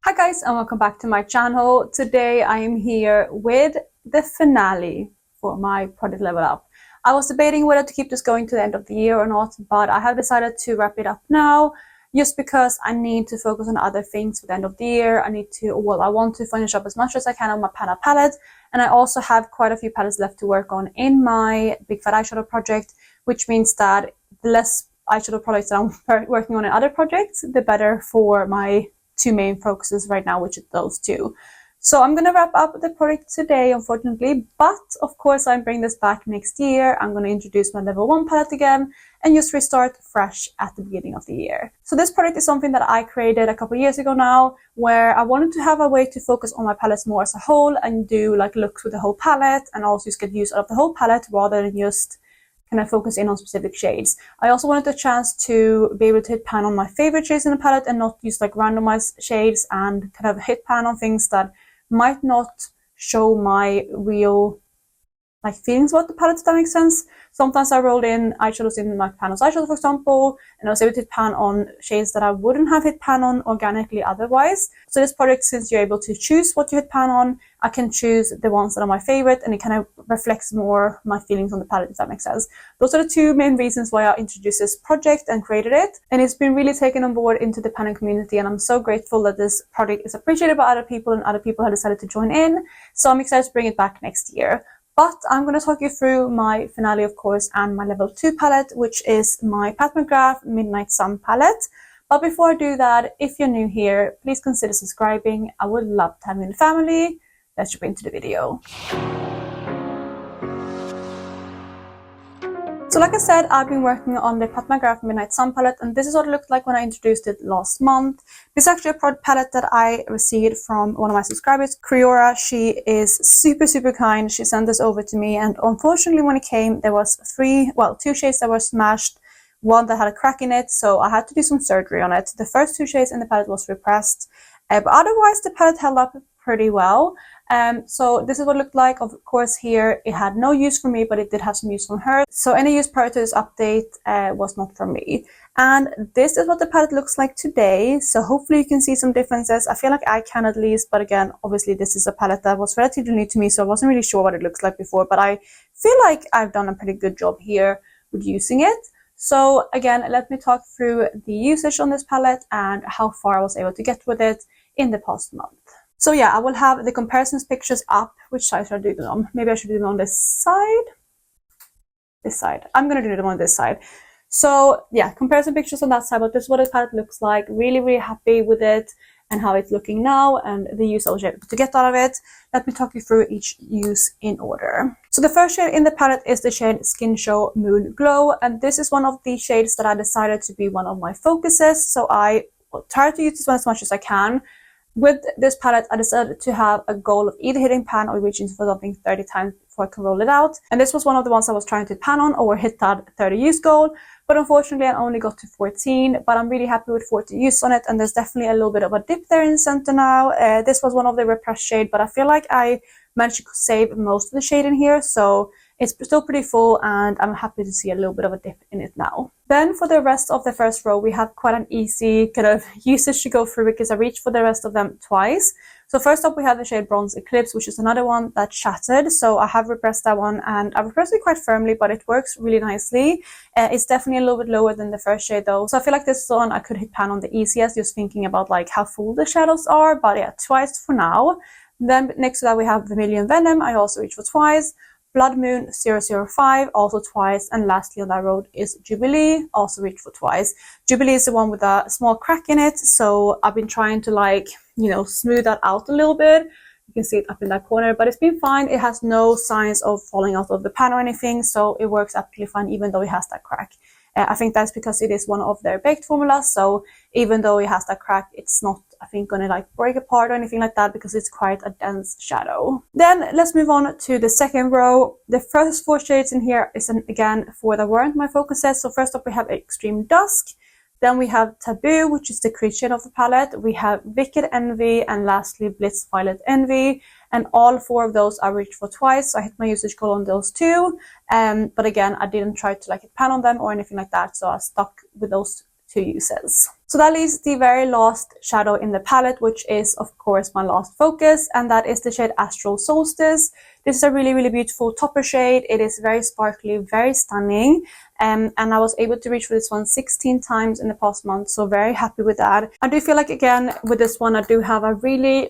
Hi guys, and welcome back to my channel. Today I am here with the finale for my product level up. I was debating whether to keep this going to the end of the year or not, but I have decided to wrap it up now just because I need to focus on other things for the end of the year. I want to finish up as much as I can on my Pan palette, and I also have quite a few palettes left to work on in my Big Fat Eyeshadow project, which means that the less eyeshadow products that I'm working on in other projects, the better for my two main focuses right now, which is those two. So I'm going to wrap up the project today, unfortunately, but of course I'm bringing this back next year. I'm going to introduce my level 1 palette again and just restart fresh at the beginning of the year. So this project is something that I created a couple years ago now, where I wanted to have a way to focus on my palettes more as a whole and do like looks with the whole palette and also just get use out of the whole palette rather than just kind of focus in on specific shades. I also wanted the chance to be able to hit pan on my favorite shades in the palette and not use like randomized shades, and kind of hit pan on things that might not show my real like feelings about the palette, if that makes sense. Sometimes I rolled in eyeshadows in my Pan Those Eyeshadows, for example, and I was able to hit pan on shades that I wouldn't have hit pan on organically otherwise. So this project, since you're able to choose what you hit pan on, I can choose the ones that are my favorite, and it kind of reflects more my feelings on the palette, if that makes sense. Those are the two main reasons why I introduced this project and created it, and it's been really taken on board into the pan community, and I'm so grateful that this project is appreciated by other people and other people have decided to join in. So I'm excited to bring it back next year. But I'm going to talk you through my finale, of course, and my level 2 palette, which is my Pat McGrath Midnight Sun palette. But before I do that, if you're new here, please consider subscribing. I would love to have you in the family. Let's jump into the video. So like I said, I've been working on the Pat McGrath Midnight Sun palette, and this is what it looked like when I introduced it last month. This is actually a palette that I received from one of my subscribers, Creora. She is super kind. She sent this over to me, and unfortunately when it came, there was two shades that were smashed, one that had a crack in it, so I had to do some surgery on it. The first two shades in the palette was repressed, but otherwise the palette held up pretty well. So this is what it looked like. Of course, here it had no use for me, but it did have some use from her. So any use prior to this update was not from me. And this is what the palette looks like today. So hopefully you can see some differences. I feel like I can at least, but again, obviously this is a palette that was relatively new to me, so I wasn't really sure what it looks like before, but I feel like I've done a pretty good job here with using it. So again, let me talk through the usage on this palette and how far I was able to get with it in the past month. So yeah, I will have the comparisons pictures up. Which side should I do them on? Maybe I should do them on this side. This side. I'm going to do them on this side. So yeah, comparison pictures on that side, but this is what the palette looks like. Really happy with it and how it's looking now and the use I was able to get out of it. Let me talk you through each use in order. So the first shade in the palette is the shade Skin Show Moon Glow, and this is one of the shades that I decided to be one of my focuses. So I will try to use this one as much as I can. With this palette, I decided to have a goal of either hitting pan or reaching for something 30 times before I can roll it out. And this was one of the ones I was trying to pan on or hit that 30 use goal. But unfortunately, I only got to 14. But I'm really happy with 40 use on it. And there's definitely a little bit of a dip there in the center now. This was one of the repressed shade, but I feel like I managed to save most of the shade in here. So it's still pretty full, and I'm happy to see a little bit of a dip in it now. Then for the rest of the first row, we have quite an easy kind of usage to go through because I reached for the rest of them twice. So first up, we have the shade Bronze Eclipse, which is another one that shattered. So I have repressed that one, and I've repressed it quite firmly, but it works really nicely. It's definitely a little bit lower than the first shade though. So I feel like this one I could hit pan on the easiest, just thinking about like how full the shadows are. But yeah, twice for now. Then next to that, we have Vermilion Venom. I also reached for twice. Blood Moon 005, also twice, and lastly on that road is Jubilee, also reached for twice. Jubilee is the one with a small crack in it, so I've been trying to like, smooth that out a little bit. You can see it up in that corner, but it's been fine. It has no signs of falling out of the pan or anything, so it works absolutely fine even though it has that crack. I think that's because it is one of their baked formulas, so even though it has that crack, it's not, I think, gonna like break apart or anything like that because it's quite a dense shadow. Then let's move on to the second row. The first 4 shades in here is again 4 that weren't my focuses. So first up we have Extreme Dusk, then we have Taboo, which is the crease shade of the palette. We have Wicked Envy, and lastly Blitz Violet Envy. And all 4 of those I reached for twice, so I hit my usage goal on those 2. But again, I didn't try to like hit pan on them or anything like that, so I stuck with those 2 uses. So that leaves the very last shadow in the palette, which is of course my last focus, and that is the shade Astral Solstice. This is a really beautiful topper shade. It is very sparkly, very stunning, and I was able to reach for this one 16 times in the past month, so very happy with that. I do feel like, again, with this one, I do have a really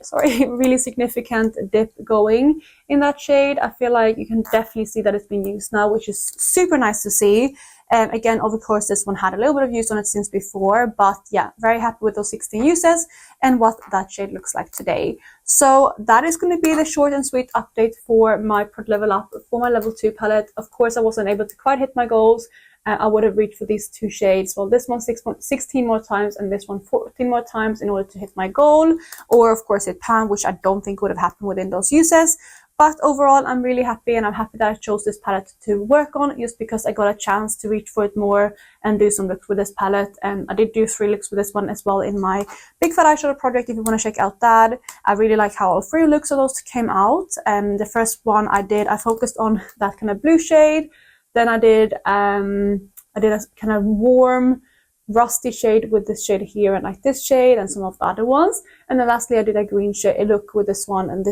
significant dip going in that shade. I feel like you can definitely see that it's been used now, which is super nice to see. Again, of course, this one had a little bit of use on it since before, but yeah, very happy with those 16 uses and what that shade looks like today. So that is going to be the short and sweet update for my product level up for my level 2 palette. Of course, I wasn't able to quite hit my goals. I would have reached for these 2 shades. Well, this one 16 more times and this one 14 more times in order to hit my goal, or of course hit Pan, which I don't think would have happened within those uses. But overall, I'm really happy, and I'm happy that I chose this palette to work on, just because I got a chance to reach for it more and do some looks with this palette. And I did do 3 looks with this one as well in my Big Fat Eyeshadow project, if you want to check out that. I really like how all 3 looks of those came out. The first one I focused on that kind of blue shade. Then I did a kind of warm rusty shade with this shade here and like this shade and some of the other ones, and then lastly I did a green shade look with this one and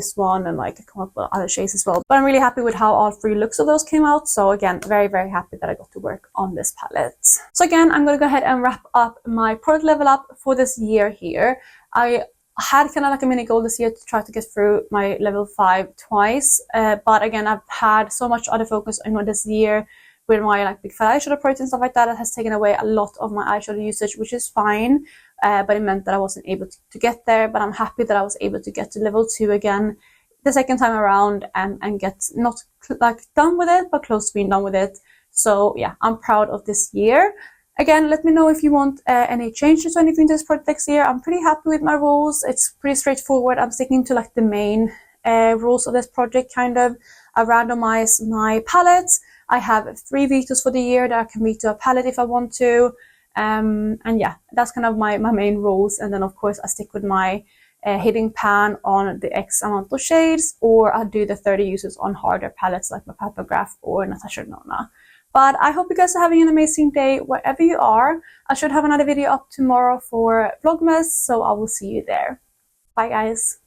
like I come up with other shades as well. But I'm really happy with how all 3 looks of those came out, so again, very happy that I got to work on this palette. So again, I'm gonna go ahead and wrap up my product level up for this year here. I had kind of like a mini goal this year to try to get through my level 5 twice, but again, I've had so much other focus on this year with my like Big Fat Eyeshadow project and stuff like that. It has taken away a lot of my eyeshadow usage, which is fine, but it meant that I wasn't able to get there. But I'm happy that I was able to get to level 2 again the second time around and get not like done with it, but close to being done with it. So yeah, I'm proud of this year. Again, let me know if you want any changes or anything to this project next year. I'm pretty happy with my rules. It's pretty straightforward. I'm sticking to like the main rules of this project, kind of. I randomize my palettes. I have 3 vetoes for the year that I can veto a palette if I want to. And yeah, that's kind of my main rules. And then of course I stick with my hitting Pan on the X amount of shades, or I do the 30 uses on harder palettes like my Papograph or Natasha Nona. But I hope you guys are having an amazing day wherever you are. I should have another video up tomorrow for Vlogmas, so I will see you there. Bye guys.